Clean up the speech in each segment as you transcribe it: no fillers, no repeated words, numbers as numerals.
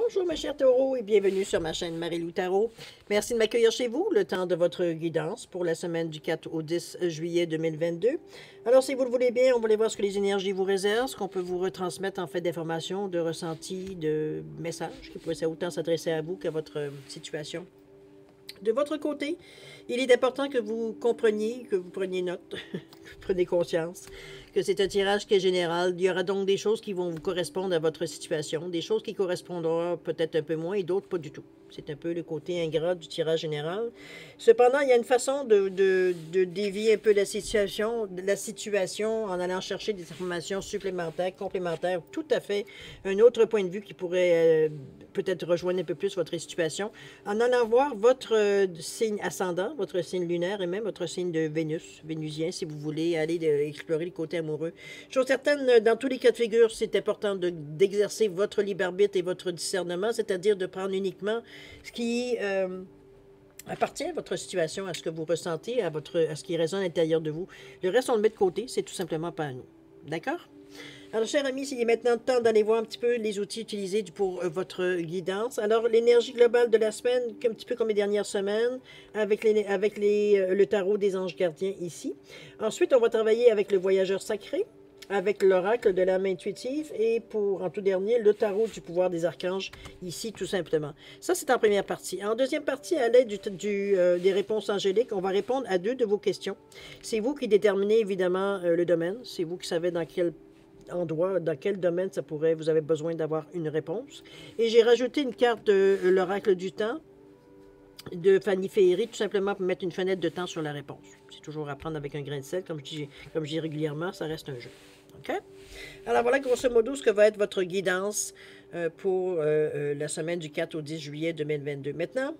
Bonjour mes chers taureaux et bienvenue sur ma chaîne Marie-Lou Tarot. Merci de m'accueillir chez vous, le temps de votre guidance pour la semaine du 4 au 10 juillet 2022. Alors si vous le voulez bien, on va aller voir ce que les énergies vous réservent, ce qu'on peut vous retransmettre en fait d'informations, de ressentis, de messages qui pourraient autant s'adresser à vous qu'à votre situation. De votre côté, il est important que vous compreniez, que vous preniez note, que vous preniez conscience, que c'est un tirage qui est général. Il y aura donc des choses qui vont vous correspondre à votre situation, des choses qui correspondront peut-être un peu moins et d'autres pas du tout. C'est un peu le côté ingrat du tirage général. Cependant, il y a une façon de dévier un peu la situation en allant chercher des informations supplémentaires, complémentaires, tout à fait un autre point de vue qui pourrait peut-être rejoindre un peu plus votre situation, en allant voir votre signe ascendant, votre signe lunaire et même votre signe de Vénus, vénusien, si vous voulez aller explorer le côté amoureux. Chose certaine, dans tous les cas de figure, c'est important d'exercer votre libre arbitre et votre discernement, c'est-à-dire de prendre uniquement ce qui appartient à votre situation, à ce que vous ressentez, à ce qui résonne à l'intérieur de vous. Le reste, on le met de côté, c'est tout simplement pas à nous. D'accord? Alors, chers amis, il est maintenant temps d'aller voir un petit peu les outils utilisés pour votre guidance. Alors, l'énergie globale de la semaine, un petit peu comme les dernières semaines, avec le tarot des anges gardiens ici. Ensuite, on va travailler avec le voyageur sacré, avec l'oracle de l'âme intuitive et en tout dernier, le tarot du pouvoir des archanges, ici, tout simplement. Ça, c'est en première partie. En deuxième partie, à l'aide des réponses angéliques, on va répondre à 2 de vos questions. C'est vous qui déterminez, évidemment, le domaine. C'est vous qui savez dans quel endroit, dans quel domaine vous avez besoin d'avoir une réponse. Et j'ai rajouté une carte de l'oracle du temps de Fanny Féery, tout simplement pour mettre une fenêtre de temps sur la réponse. C'est toujours à prendre avec un grain de sel, comme je dis régulièrement, ça reste un jeu. OK? Alors voilà grosso modo ce que va être votre guidance pour la semaine du 4 au 10 juillet 2022. Maintenant,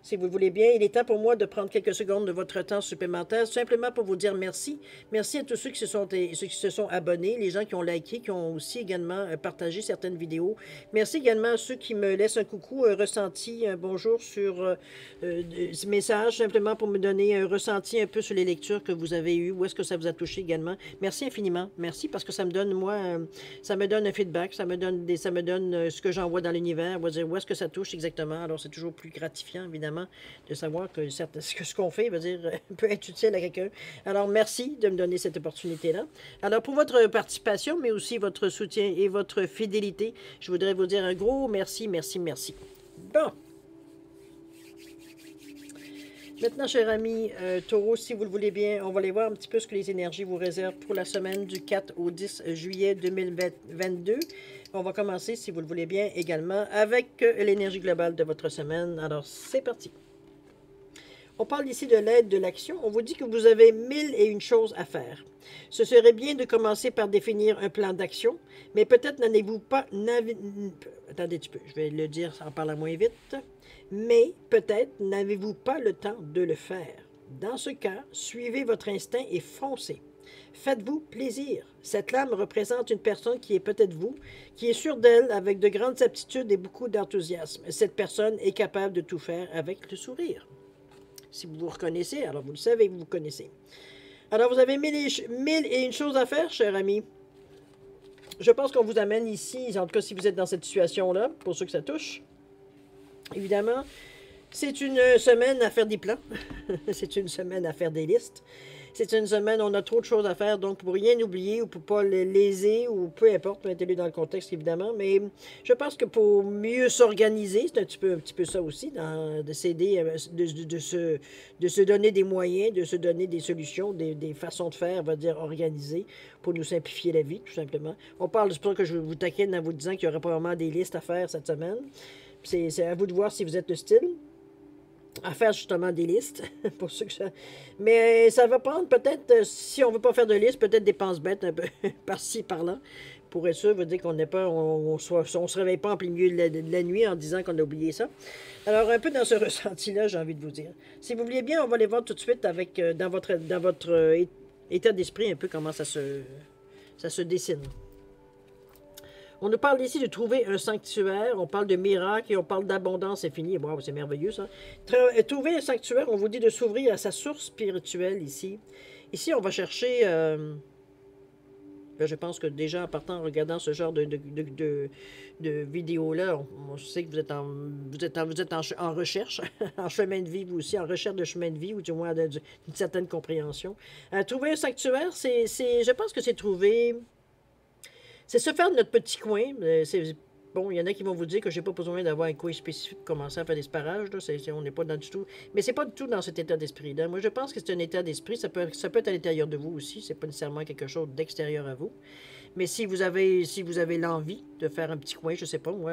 si vous le voulez bien, il est temps pour moi de prendre quelques secondes de votre temps supplémentaire, simplement pour vous dire merci. Merci à tous ceux qui se sont abonnés, les gens qui ont liké, qui ont aussi également partagé certaines vidéos. Merci également à ceux qui me laissent un coucou, un ressenti, un bonjour sur ce message, simplement pour me donner un ressenti un peu sur les lectures que vous avez eues, où est-ce que ça vous a touché également. Merci infiniment. Merci parce que ça me donne, moi, ça me donne un feedback, ça me donne ce que j'envoie dans l'univers, où est-ce que ça touche exactement. Alors, c'est toujours plus gratifiant, évidemment, de savoir que ce qu'on fait peut être utile à quelqu'un. Alors, merci de me donner cette opportunité-là. Alors, pour votre participation, mais aussi votre soutien et votre fidélité, je voudrais vous dire un gros merci, merci, merci. Bon. Maintenant, chers amis taureaux, si vous le voulez bien, on va aller voir un petit peu ce que les énergies vous réservent pour la semaine du 4 au 10 juillet 2022. On va commencer, si vous le voulez bien, également avec l'énergie globale de votre semaine. Alors, c'est parti. On parle ici de l'aide, de l'action. On vous dit que vous avez 1001 choses à faire. Ce serait bien de commencer par définir un plan d'action, mais peut-être n'avez-vous pas... Attendez un petit peu, je vais le dire en parlant moins vite. Mais peut-être n'avez-vous pas le temps de le faire. Dans ce cas, suivez votre instinct et foncez. Faites-vous plaisir. Cette lame représente une personne qui est peut-être vous, qui est sûre d'elle avec de grandes aptitudes et beaucoup d'enthousiasme. Cette personne est capable de tout faire avec le sourire. Si vous vous reconnaissez, alors vous le savez, vous vous connaissez. Alors vous avez 1001 choses à faire, chers amis. Je pense qu'on vous amène ici, en tout cas si vous êtes dans cette situation-là, pour ceux que ça touche. Évidemment, c'est une semaine à faire des plans. C'est une semaine à faire des listes. C'est une semaine où on a trop de choses à faire, donc pour rien oublier ou pour pas le léser ou peu importe, mettez-le dans le contexte évidemment, mais je pense que pour mieux s'organiser, c'est un petit peu ça aussi, de s'aider, de se donner des moyens, de se donner des solutions, des façons de faire, on va dire organisées, pour nous simplifier la vie, tout simplement. On parle, c'est pour ça que je vous taquine en vous disant qu'il y aura probablement des listes à faire cette semaine. C'est à vous de voir si vous êtes le style à faire justement des listes pour ceux que ça... Mais ça va prendre peut-être, si on ne veut pas faire de liste, peut-être des penses bêtes un peu par-ci, par-là. Pour être sûr, veut dire qu'on n'est pas, on se réveille pas en plein milieu de la nuit en disant qu'on a oublié ça. Alors, un peu dans ce ressenti-là, j'ai envie de vous dire. Si vous vouliez bien, on va aller voir tout de suite avec, dans votre état d'esprit un peu comment ça se dessine. On nous parle ici de trouver un sanctuaire, on parle de miracle et on parle d'abondance infinie. Wow, c'est merveilleux ça. Trouver un sanctuaire, on vous dit de s'ouvrir à sa source spirituelle ici. Ici, on va chercher Là, je pense que déjà, en partant, en regardant ce genre de vidéos-là, on sait que vous êtes en recherche, en chemin de vie, vous aussi, en recherche de chemin de vie, ou du moins d'une certaine compréhension. Trouver un sanctuaire, je pense que c'est trouver c'est se faire de notre petit coin. Bon, il y en a qui vont vous dire que j'ai pas besoin d'avoir un coin spécifique pour commencer à faire des sparages. Là. On n'est pas dans du tout. Mais c'est pas du tout dans cet état d'esprit-là. Moi, je pense que c'est un état d'esprit. Ça peut être à l'intérieur de vous aussi. C'est pas nécessairement quelque chose d'extérieur à vous. Mais si vous avez l'envie de faire un petit coin, je sais pas, moi,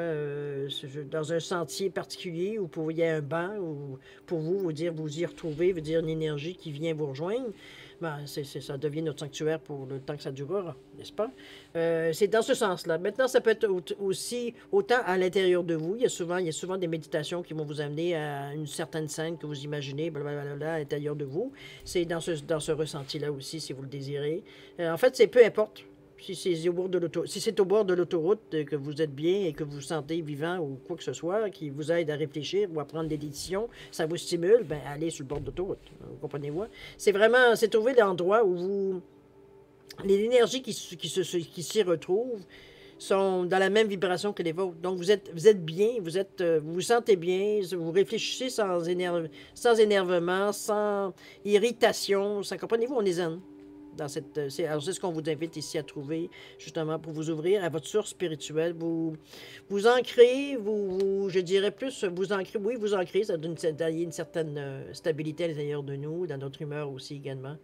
dans un sentier particulier où il y a un banc, ou pour vous, vous y retrouver, vous dire une énergie qui vient vous rejoindre, ben, ça devient notre sanctuaire pour le temps que ça durera, n'est-ce pas? C'est dans ce sens-là. Maintenant, ça peut être aussi autant à l'intérieur de vous. Il y a souvent des méditations qui vont vous amener à une certaine scène que vous imaginez, blablabla, à l'intérieur de vous. C'est dans ce ressenti-là aussi, si vous le désirez. En fait, c'est peu importe. Si c'est au bord de l'autoroute que vous êtes bien et que vous vous sentez vivant ou quoi que ce soit, qui vous aide à réfléchir ou à prendre des décisions, ça vous stimule, ben allez sur le bord de l'autoroute. Vous comprenez-moi? C'est trouver l'endroit où les énergies qui s'y retrouvent sont dans la même vibration que les vôtres. Donc, vous êtes bien, vous vous sentez bien, vous réfléchissez sans énervement, sans irritation. Ça, comprenez-vous, on est zen. Alors, c'est ce qu'on vous invite ici à trouver, justement, pour vous ouvrir à votre source spirituelle. Vous ancrez, je dirais plus, vous ancrez, ça donne une certaine stabilité à l'intérieur de nous, dans notre humeur aussi également.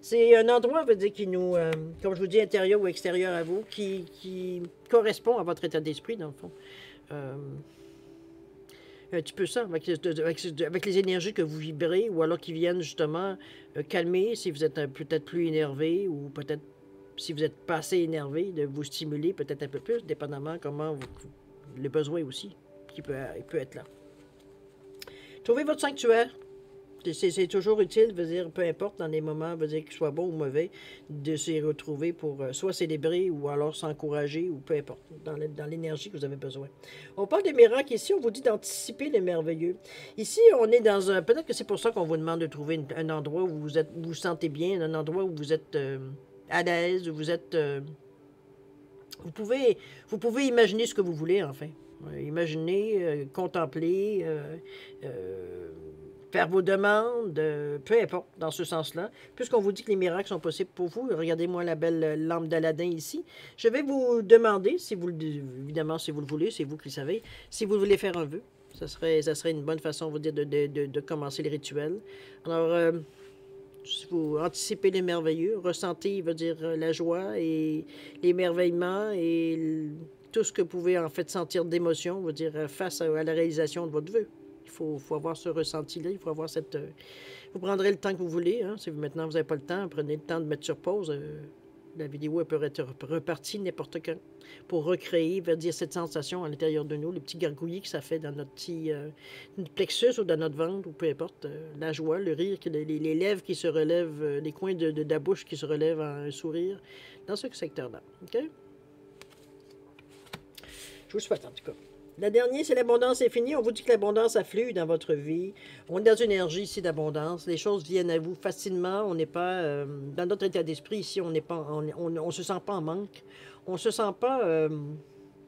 C'est un endroit, veut dire, qui nous, comme je vous dis, intérieur ou extérieur à vous, qui correspond à votre état d'esprit, dans le fond. Un petit peu ça, avec les énergies que vous vibrez, ou alors qui viennent justement calmer si vous êtes peut-être plus énervé, ou peut-être si vous êtes pas assez énervé, de vous stimuler peut-être un peu plus, dépendamment comment le besoin aussi, il peut être là. Trouvez votre sanctuaire. C'est toujours utile, veut dire, peu importe, dans les moments, veut dire qu'ils soient bons ou mauvais, de s'y retrouver pour soit célébrer ou alors s'encourager ou peu importe, dans l'énergie que vous avez besoin. On parle des miracles ici, on vous dit d'anticiper les merveilleux. Ici, on est dans un... Peut-être que c'est pour ça qu'on vous demande de trouver un endroit où vous vous sentez bien, un endroit où vous êtes à l'aise, où vous êtes... vous pouvez imaginer ce que vous voulez, enfin. Imaginer, contempler... faire vos demandes, peu importe, dans ce sens-là. Puisqu'on vous dit que les miracles sont possibles pour vous, regardez-moi la belle lampe d'Aladin ici. Je vais vous demander, évidemment, si vous le voulez, c'est vous qui le savez, si vous voulez faire un vœu. Ça serait une bonne façon, on vous dire, de commencer le rituel. Alors, si vous anticipez les merveilleux, ressentez, veut dire, la joie et l'émerveillement et tout ce que vous pouvez, en fait, sentir d'émotion, veut dire, face à la réalisation de votre vœu. Il faut avoir ce ressenti-là, il faut avoir cette... vous prendrez le temps que vous voulez. Hein, si maintenant vous n'avez pas le temps, prenez le temps de mettre sur pause. La vidéo elle peut être repartie n'importe quand pour recréer, veut dire cette sensation à l'intérieur de nous, le petit gargouillis que ça fait dans notre petit plexus ou dans notre ventre, ou peu importe, la joie, le rire, les lèvres qui se relèvent, les coins de la bouche qui se relèvent en un sourire, dans ce secteur-là. OK? Je vous souhaite en tout cas. La dernière, c'est l'abondance infinie. On vous dit que l'abondance afflue dans votre vie. On est dans une énergie ici d'abondance. Les choses viennent à vous facilement. On n'est pas... dans notre état d'esprit ici, on n'est pas, on se sent pas en manque. On se sent pas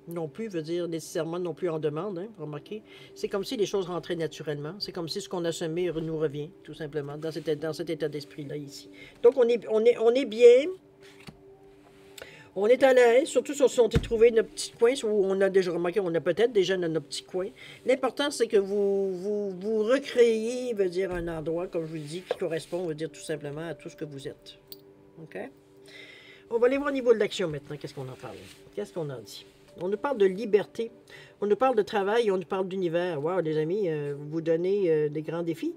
non plus, veut dire nécessairement non plus en demande. Hein, remarquez. C'est comme si les choses rentraient naturellement. C'est comme si ce qu'on a semé nous revient, tout simplement, dans cet état d'esprit-là ici. Donc, on est bien... On est à l'aise, surtout si on a trouvé notre petit coin, où on a déjà remarqué, on a peut-être déjà notre petit coin. L'important, c'est que vous recréez, veut dire, un endroit, comme je vous dis, qui correspond, veut dire, tout simplement à tout ce que vous êtes. OK? On va aller voir au niveau de l'action maintenant. Qu'est-ce qu'on en parle? Qu'est-ce qu'on en dit? On nous parle de liberté, on nous parle de travail, on nous parle d'univers. Wow, les amis, vous vous donnez des grands défis.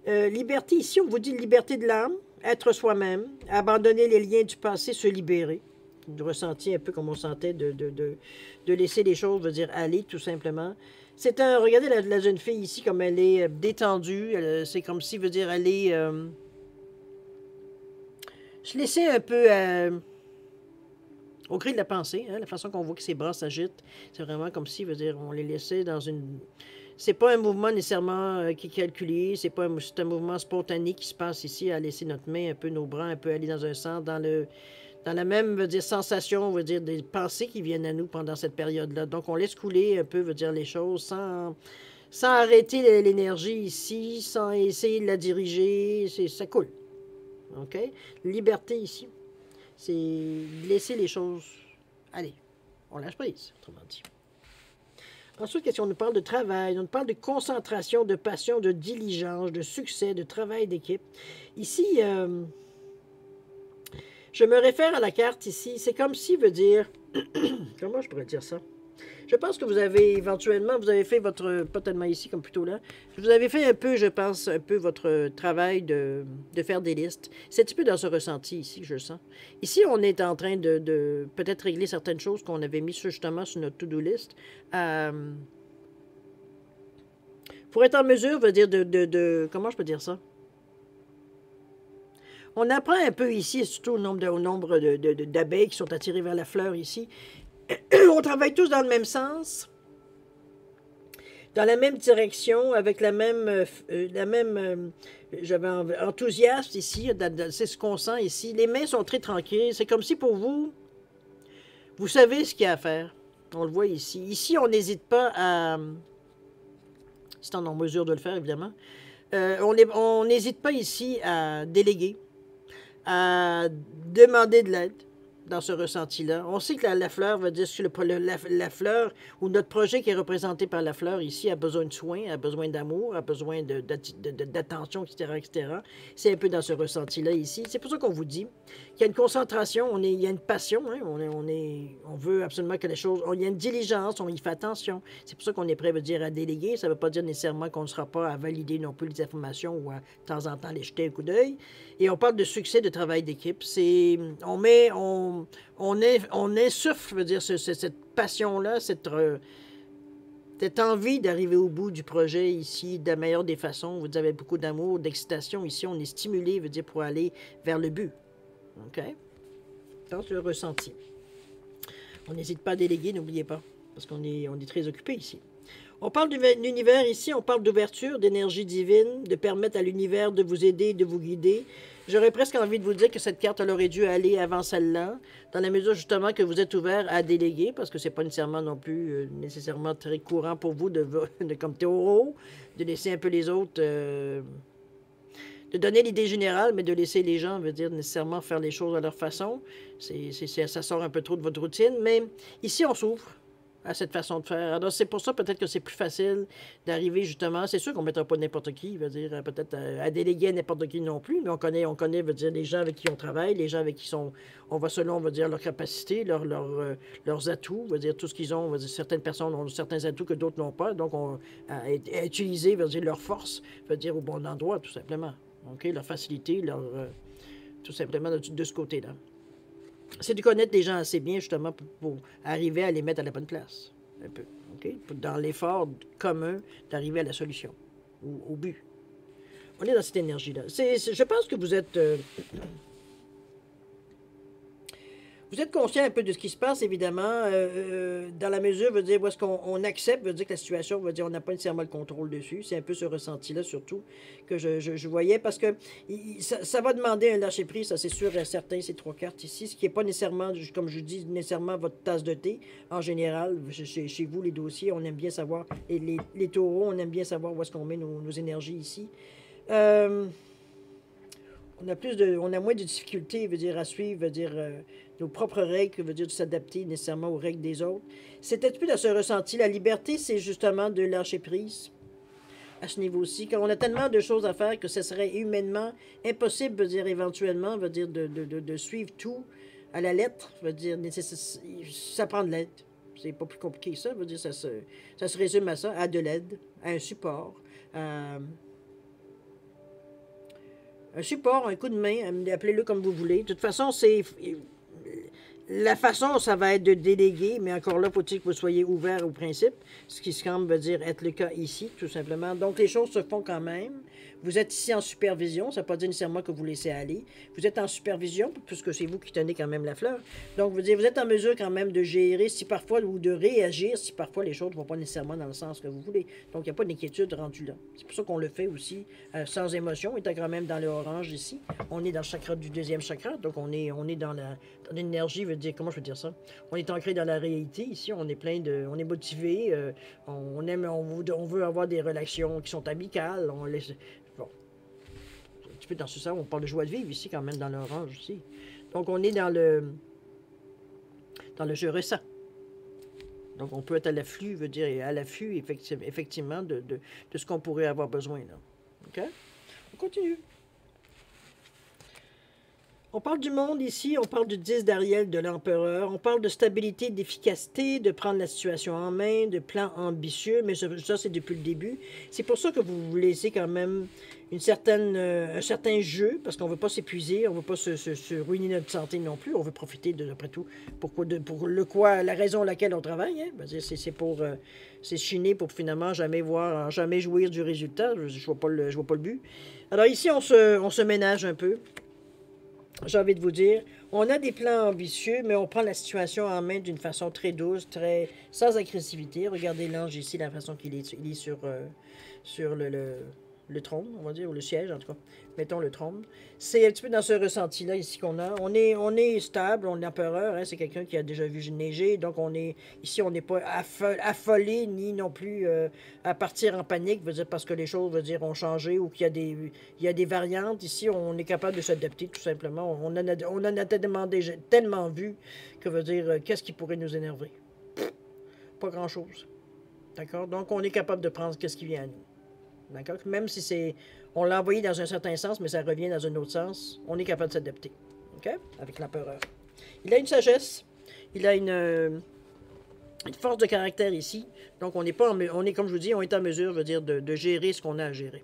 Liberté, ici, on vous dit liberté de l'âme, être soi-même, abandonner les liens du passé, se libérer. De ressenti un peu comme on sentait, de laisser les choses, veut dire aller, tout simplement. Regardez la jeune fille ici, comme elle est détendue, c'est comme si, veut dire, elle est... se laisser un peu au gré de la pensée, hein, la façon qu'on voit que ses bras s'agitent, c'est vraiment comme si, veut dire, on les laissait dans une... C'est pas un mouvement nécessairement qui est calculé, c'est un mouvement spontané qui se passe ici, à laisser notre main, un peu nos bras, un peu aller dans un sens, Dans la même, veut dire, sensation, veut dire, des pensées qui viennent à nous pendant cette période-là. Donc, on laisse couler un peu, veut dire, les choses sans arrêter l'énergie ici, sans essayer de la diriger. Ça coule. OK? Liberté ici, c'est laisser les choses aller. On lâche prise, autrement dit. Ensuite, question, on nous parle de travail, on nous parle de concentration, de passion, de diligence, de succès, de travail d'équipe. Ici, je me réfère à la carte ici. C'est comme si veut dire... Comment je pourrais dire ça? Je pense que vous avez éventuellement, vous avez fait votre... Pas tellement ici comme plutôt là. Vous avez fait un peu, je pense, un peu votre travail de faire des listes. C'est un petit peu dans ce ressenti ici que je le sens. Ici, on est en train de peut-être régler certaines choses qu'on avait mis justement sur notre to-do list. Pour être en mesure, veut dire comment je peux dire ça? On apprend un peu ici, surtout au nombre d'abeilles qui sont attirées vers la fleur ici. On travaille tous dans le même sens, dans la même direction, avec j'avais enthousiasme ici, c'est ce qu'on sent ici. Les mains sont très tranquilles, c'est comme si pour vous, vous savez ce qu'il y a à faire. On le voit ici. Ici, on n'hésite pas à... C'est en mesure de le faire, évidemment. On n'hésite pas ici à déléguer, à demander de l'aide dans ce ressenti-là. On sait que la fleur veut dire que la fleur ou notre projet qui est représenté par la fleur ici a besoin de soins, a besoin d'amour, a besoin d'attention, etc., etc. C'est un peu dans ce ressenti-là ici. C'est pour ça qu'on vous dit qu'il y a une concentration, il y a une passion, hein, on veut absolument que les choses... Il y a une diligence, on y fait attention. C'est pour ça qu'on est prêt, veut dire, à déléguer. Ça ne veut pas dire nécessairement qu'on ne sera pas à valider non plus les informations ou à de temps en temps les jeter un coup d'œil. Et on parle de succès de travail d'équipe. On insuffle, veut dire, cette passion-là, cette envie d'arriver au bout du projet ici de la meilleure des façons. Vous avez beaucoup d'amour, d'excitation. Ici, on est stimulé, veut dire, pour aller vers le but. OK? Donc, le ressenti. On n'hésite pas à déléguer, n'oubliez pas, parce qu'on est très occupé ici. On parle de l'univers ici, on parle d'ouverture, d'énergie divine, de permettre à l'univers de vous aider, de vous guider. J'aurais presque envie de vous dire que cette carte, elle aurait dû aller avant celle-là, dans la mesure justement que vous êtes ouvert à déléguer, parce que c'est pas nécessairement non plus nécessairement très courant pour vous comme taureau, de laisser un peu les autres, de donner l'idée générale, mais de laisser les gens, veut dire nécessairement faire les choses à leur façon. Ça sort un peu trop de votre routine, mais ici on s'ouvre à cette façon de faire. Alors, c'est pour ça peut-être que c'est plus facile d'arriver justement. C'est sûr qu'on ne mettra pas n'importe qui, veut dire, peut-être à déléguer à n'importe qui non plus, mais on connaît, veut dire, les gens avec qui on travaille, les gens avec qui on va selon, veut dire, leurs capacités, leurs atouts, veut dire, tout ce qu'ils ont, veut dire, certaines personnes ont certains atouts que d'autres n'ont pas, donc à utiliser, veut dire, leur force, veut dire, au bon endroit, tout simplement. OK? Leur facilité, tout simplement de ce côté-là. C'est de connaître les gens assez bien, justement, pour arriver à les mettre à la bonne place. Un peu. OK? Dans l'effort commun d'arriver à la solution, au but. On est dans cette énergie-là. Je pense que vous êtes... Vous êtes conscient un peu de ce qui se passe, évidemment, dans la mesure, veut dire, où est-ce qu'on accepte, veut dire que la situation, veut dire, on n'a pas nécessairement le contrôle dessus. C'est un peu ce ressenti-là, surtout, que je voyais, parce que ça va demander un lâcher-prise, ça c'est sûr et certain, ces trois cartes ici, ce qui n'est pas nécessairement, comme je dis, nécessairement votre tasse de thé. En général, chez vous, les dossiers, on aime bien savoir, et les taureaux, on aime bien savoir où est-ce qu'on met nos énergies ici. On a moins de difficultés, veut dire, à suivre, veut dire, nos propres règles, veut dire, de s'adapter nécessairement aux règles des autres. C'est un peu dans ce ressenti. La liberté, c'est justement de lâcher prise à ce niveau-ci. Quand on a tellement de choses à faire que ce serait humainement impossible, veut dire, éventuellement, veut dire, de suivre tout à la lettre, veut dire, ça prend de l'aide. C'est pas plus compliqué que ça, veut dire, ça se résume à ça, à de l'aide, à un support, un support, un coup de main, appelez-le comme vous voulez. De toute façon, La façon, ça va être de déléguer, mais encore là, faut-il que vous soyez ouvert au principe, ce qui semble veut dire être le cas ici, tout simplement. Donc, les choses se font quand même. Vous êtes ici en supervision, ça ne veut pas dire nécessairement que vous laissez aller. Vous êtes en supervision, puisque c'est vous qui tenez quand même la fleur. Donc, vous êtes en mesure quand même de gérer si parfois, ou de réagir si parfois les choses ne vont pas nécessairement dans le sens que vous voulez. Donc, il n'y a pas d'inquiétude rendue là. C'est pour ça qu'on le fait aussi sans émotion, étant quand même dans le orange ici. On est dans le chakra du deuxième chakra, donc on est dans l'énergie, veut dire, comment je veux dire ça? On est ancré dans la réalité ici, on est plein de, on est motivé, on aime, on veut avoir des relations qui sont amicales, on laisse, bon, un petit peu dans ce sens, on parle de joie de vivre ici quand même dans l'orange ici. Donc on est dans le je ressens. Donc on peut être à l'afflux, veut dire à l'affût effectivement de ce qu'on pourrait avoir besoin là. OK? On continue. On parle du monde ici, on parle du 10 d'Ariel, de l'empereur, on parle de stabilité, d'efficacité, de prendre la situation en main, de plans ambitieux, mais ça c'est depuis le début. C'est pour ça que vous vous laissez quand même un certain jeu, parce qu'on ne veut pas s'épuiser, on ne veut pas se ruiner notre santé non plus, on veut profiter de, après tout, la raison laquelle on travaille, hein? C'est chiner pour finalement jamais jouir du résultat, je vois pas le but. Alors ici, on se ménage un peu. J'ai envie de vous dire, on a des plans ambitieux, mais on prend la situation en main d'une façon très douce, sans agressivité. Regardez l'ange ici, la façon qu'il est, il est sur le trône, on va dire, ou le siège en tout cas. Mettons le trône. C'est un petit peu dans ce ressenti-là ici qu'on a. On est stable, on n'a pas peur, hein, c'est quelqu'un qui a déjà vu neiger, donc ici on n'est pas affolé, ni non plus à partir en panique, veut dire parce que les choses, veut dire, ont changé ou qu'il y a des variantes. Ici, on est capable de s'adapter tout simplement. On en a tellement vu que veut dire, qu'est-ce qui pourrait nous énerver? Pas grand-chose. D'accord? Donc, on est capable de prendre ce qui vient à nous. D'accord? Même si on l'a envoyé dans un certain sens, mais ça revient dans un autre sens, on est capable de s'adapter. OK? Avec l'empereur. Il a une sagesse. Il a une force de caractère ici. Donc, on est, comme je vous dis, on est en mesure, je veux dire, de gérer ce qu'on a à gérer.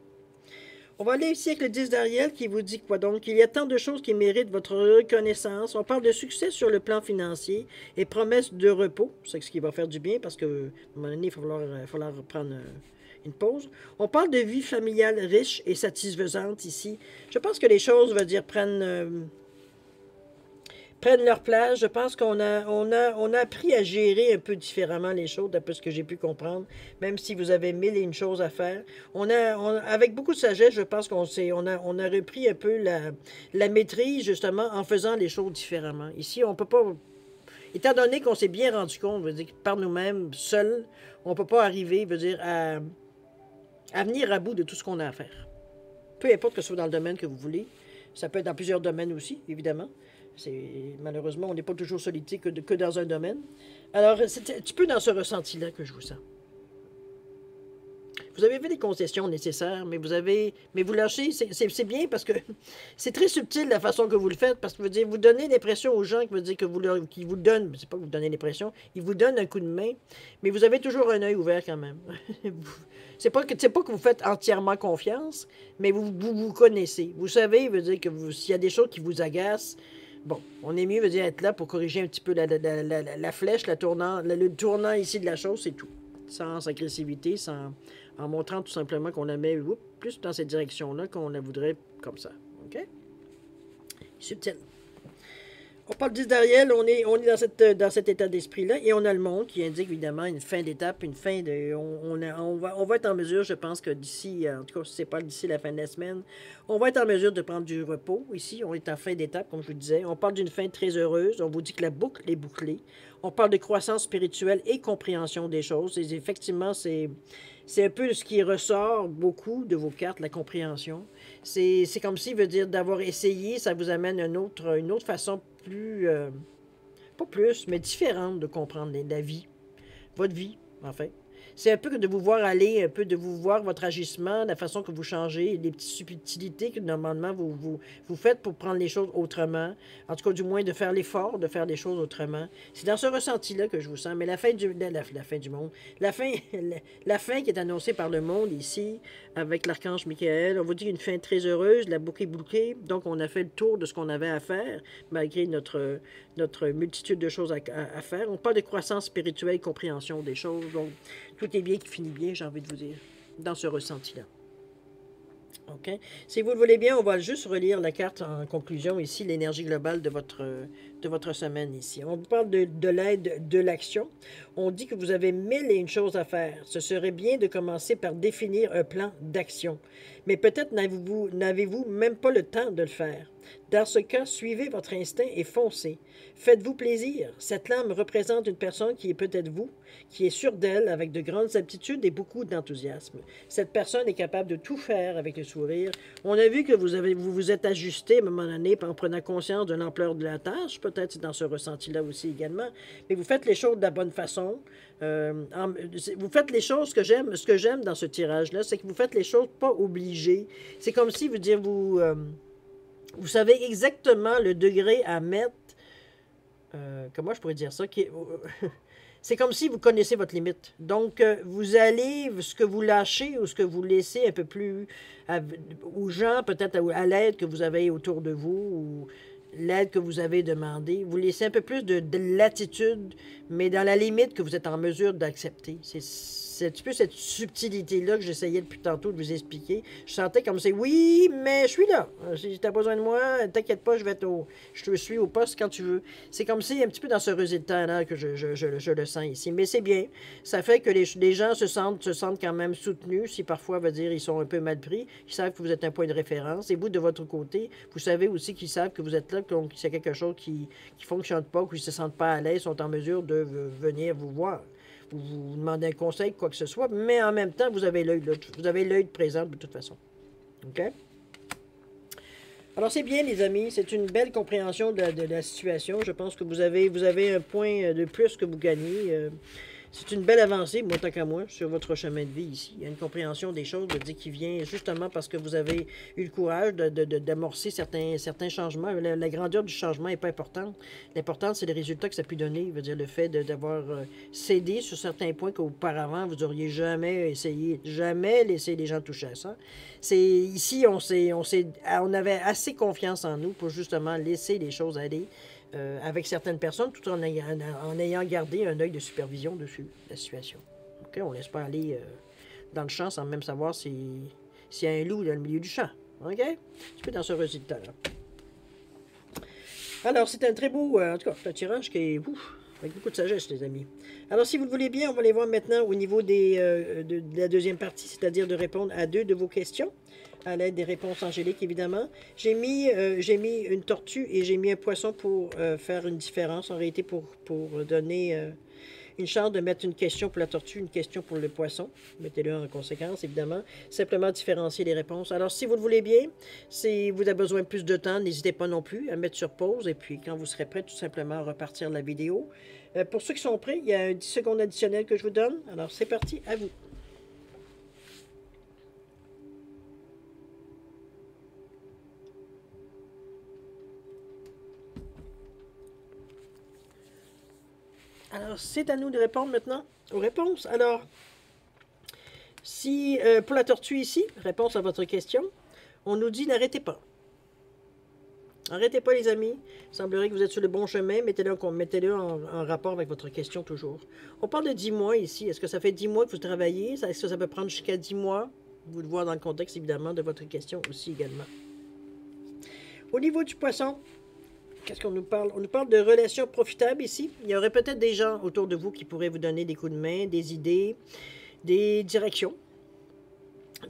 On va aller ici avec le 10 d'Ariel qui vous dit quoi donc? Il y a tant de choses qui méritent votre reconnaissance. On parle de succès sur le plan financier et promesse de repos. C'est ce qui va faire du bien parce que, à un moment donné, il va falloir prendre une pause. On parle de vie familiale riche et satisfaisante ici. Je pense que les choses, veut dire, prennent leur place. Je pense qu'on a appris à gérer un peu différemment les choses, d'après ce que j'ai pu comprendre, même si vous avez mille et une choses à faire. Avec beaucoup de sagesse, je pense qu'on a repris un peu la maîtrise, justement, en faisant les choses différemment. Ici, on ne peut pas... Étant donné qu'on s'est bien rendu compte, veut dire, par nous-mêmes, seuls, on ne peut pas arriver, veut dire, à venir à bout de tout ce qu'on a à faire. Peu importe que ce soit dans le domaine que vous voulez. Ça peut être dans plusieurs domaines aussi, évidemment. Malheureusement, on n'est pas toujours solide que dans un domaine. Alors, c'est un petit peu dans ce ressenti-là que je vous sens. Vous avez fait des concessions nécessaires, mais vous lâchez, c'est bien parce que c'est très subtil la façon que vous le faites, parce que vous donnez l'impression aux gens qui vous donnent, c'est pas que vous donnez l'impression, ils vous donnent un coup de main, mais vous avez toujours un œil ouvert quand même. C'est pas que vous faites entièrement confiance, mais vous connaissez. Vous savez, veut dire que s'il y a des choses qui vous agacent, bon, on est mieux, veut dire, être là pour corriger un petit peu la flèche, le tournant ici de la chose, c'est tout. Sans agressivité, en montrant tout simplement qu'on la met plus dans cette direction-là qu'on la voudrait comme ça. OK? Subtil. On parle du 10 d'Ariel, on est dans cet état d'esprit-là, et on a le monde qui indique évidemment une fin d'étape, une fin de... On va être en mesure, je pense que d'ici, en tout cas, si ce n'est pas d'ici la fin de la semaine, on va être en mesure de prendre du repos. Ici, on est en fin d'étape, comme je vous disais. On parle d'une fin très heureuse. On vous dit que la boucle est bouclée. On parle de croissance spirituelle et compréhension des choses. Et effectivement, c'est un peu ce qui ressort beaucoup de vos cartes, la compréhension. C'est comme si, veut dire, d'avoir essayé, ça vous amène une autre façon pas plus, mais différente de comprendre la vie. Votre vie, en fait. c'est un peu que de vous voir aller, un peu de vous voir votre agissement, la façon que vous changez, les petites subtilités que normalement vous faites pour prendre les choses autrement. En tout cas, du moins, de faire l'effort de faire les choses autrement. C'est dans ce ressenti-là que je vous sens. Mais la fin la fin du monde, la fin, la fin qui est annoncée par le monde ici, avec l'archange Michael, on vous dit une fin très heureuse, la boucle est bouclée. Donc, on a fait le tour de ce qu'on avait à faire, malgré notre multitude de choses à faire. On parle de croissance spirituelle, compréhension des choses. Donc, tout est bien qui finit bien, j'ai envie de vous dire, dans ce ressenti-là. OK? Si vous le voulez bien, on va juste relire la carte en conclusion ici, l'énergie globale de votre semaine ici. On vous parle de l'aide, de l'action. On dit que vous avez 1001 choses à faire. Ce serait bien de commencer par définir un plan d'action. Mais peut-être n'avez-vous même pas le temps de le faire. Dans ce cas, suivez votre instinct et foncez. Faites-vous plaisir. Cette lame représente une personne qui est peut-être vous, qui est sûre d'elle, avec de grandes aptitudes et beaucoup d'enthousiasme. Cette personne est capable de tout faire avec le sourire. On a vu que vous vous êtes ajusté à un moment donné en prenant conscience de l'ampleur de la tâche, peut-être dans ce ressenti-là aussi également. Mais vous faites les choses de la bonne façon. Vous faites les choses que j'aime. Ce que j'aime dans ce tirage-là, c'est que vous faites les choses pas obligées. C'est comme si, vous savez exactement le degré à mettre. Comment je pourrais dire ça? C'est comme si vous connaissez votre limite. Donc, vous allez, ce que vous lâchez ou ce que vous laissez un peu plus aux gens, peut-être à l'aide que vous avez autour de vous ou l'aide que vous avez demandée, vous laissez un peu plus de latitude, mais dans la limite que vous êtes en mesure d'accepter. C'est un petit peu cette subtilité-là que j'essayais depuis tantôt de vous expliquer. Je sentais comme c'est oui, mais je suis là. Si tu as besoin de moi, t'inquiète pas, je te suis au poste quand tu veux. C'est comme si un petit peu dans ce résultat-là que je le sens ici. Mais c'est bien. Ça fait que les gens se sentent quand même soutenus. Si parfois, on va dire, ils sont un peu mal pris, ils savent que vous êtes un point de référence. Et vous, de votre côté, vous savez aussi qu'ils savent que vous êtes là, donc s'il y a quelque chose qui ne fonctionne pas, qu'ils ne se sentent pas à l'aise, sont en mesure de venir vous voir. Vous demandez un conseil, quoi que ce soit, mais en même temps, vous avez l'œil présent de toute façon. OK? Alors, c'est bien, les amis. C'est une belle compréhension de la situation. Je pense que vous avez un point de plus que vous gagnez. C'est une belle avancée, moi, tant qu'à moi, sur votre chemin de vie ici. Il y a une compréhension des choses qui vient justement parce que vous avez eu le courage d'amorcer certains changements. La grandeur du changement n'est pas importante. L'important, c'est les résultats que ça peut donner. Je veux dire, le fait d'avoir cédé sur certains points qu'auparavant, vous n'auriez jamais essayé, jamais laissé les gens toucher à ça. Ici, on avait assez confiance en nous pour justement laisser les choses aller. Avec certaines personnes, tout en ayant gardé un œil de supervision dessus, la situation. Okay? On ne laisse pas aller dans le champ sans même savoir s'il y a un loup dans le milieu du champ. OK? Tu peux dans ce résultat-là. Alors, c'est un très beau, en tout cas, un tirage qui est avec beaucoup de sagesse, les amis. Alors, si vous le voulez bien, on va les voir maintenant au niveau de la deuxième partie, c'est-à-dire de répondre à 2 de vos questions, à l'aide des réponses angéliques, évidemment. J'ai mis une tortue et j'ai mis un poisson pour faire une différence, en réalité, pour donner une chance de mettre une question pour la tortue, une question pour le poisson. Mettez-le en conséquence, évidemment. Simplement différencier les réponses. Alors, si vous le voulez bien, si vous avez besoin de plus de temps, n'hésitez pas non plus à mettre sur pause. Et puis, quand vous serez prêt, tout simplement repartir la vidéo. Pour ceux qui sont prêts, il y a 10 secondes additionnelles que je vous donne. Alors, c'est parti, à vous. Alors, c'est à nous de répondre maintenant aux réponses. Alors, si pour la tortue ici, réponse à votre question, on nous dit n'arrêtez pas. Arrêtez pas, les amis. Il semblerait que vous êtes sur le bon chemin. Mettez-le en rapport avec votre question toujours. On parle de 10 mois ici. Est-ce que ça fait 10 mois que vous travaillez? Est-ce que ça peut prendre jusqu'à 10 mois? Vous le voyez dans le contexte, évidemment, de votre question aussi également. Au niveau du poisson, qu'est-ce qu'on nous parle? On nous parle de relations profitables ici. Il y aurait peut-être des gens autour de vous qui pourraient vous donner des coups de main, des idées, des directions.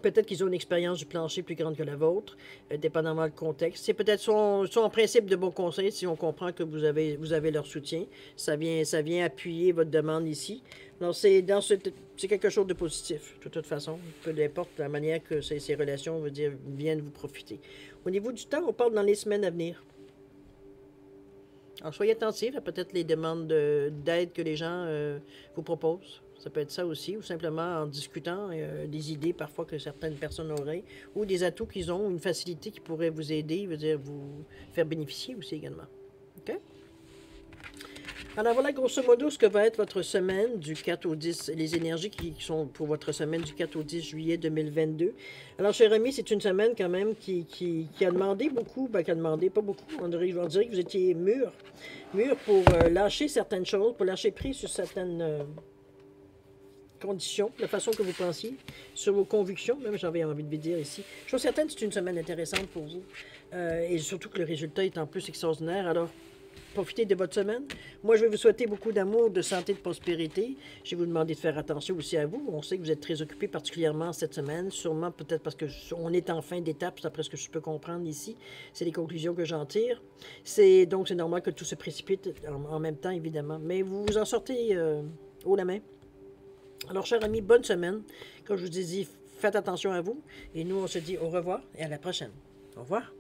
Peut-être qu'ils ont une expérience du plancher plus grande que la vôtre, dépendamment du contexte. C'est peut-être sont en principe de bons conseils si on comprend que vous avez leur soutien. Ça vient appuyer votre demande ici. Donc, c'est quelque chose de positif, de toute façon. Peu importe la manière que ces relations viennent vous profiter. Au niveau du temps, on parle dans les semaines à venir. Alors, soyez attentifs à peut-être les demandes d'aide que les gens vous proposent. Ça peut être ça aussi, ou simplement en discutant des idées parfois que certaines personnes auraient, ou des atouts qu'ils ont, une facilité qui pourrait vous aider, veut dire vous faire bénéficier aussi également. OK? Alors voilà grosso modo ce que va être votre semaine du 4 au 10, les énergies qui sont pour votre semaine du 4 au 10 juillet 2022. Alors, cher ami, c'est une semaine quand même qui a demandé beaucoup, qui a demandé, pas beaucoup, on dirait que vous étiez mûr pour lâcher certaines choses, pour lâcher prise sur certaines conditions, la façon que vous pensiez, sur vos convictions, même j'avais envie de vous dire ici. Je suis certaine que c'est une semaine intéressante pour vous, et surtout que le résultat est en plus extraordinaire. Alors, profitez de votre semaine. Moi, je vais vous souhaiter beaucoup d'amour, de santé, de prospérité. Je vais vous demander de faire attention aussi à vous. On sait que vous êtes très occupé, particulièrement cette semaine. Sûrement, peut-être parce qu'on est en fin d'étape, d'après ce que je peux comprendre ici. C'est les conclusions que j'en tire. Donc, c'est normal que tout se précipite en même temps, évidemment. Mais vous vous en sortez haut la main. Alors, chers amis, bonne semaine. Comme je vous ai dit, faites attention à vous. Et nous, on se dit au revoir et à la prochaine. Au revoir.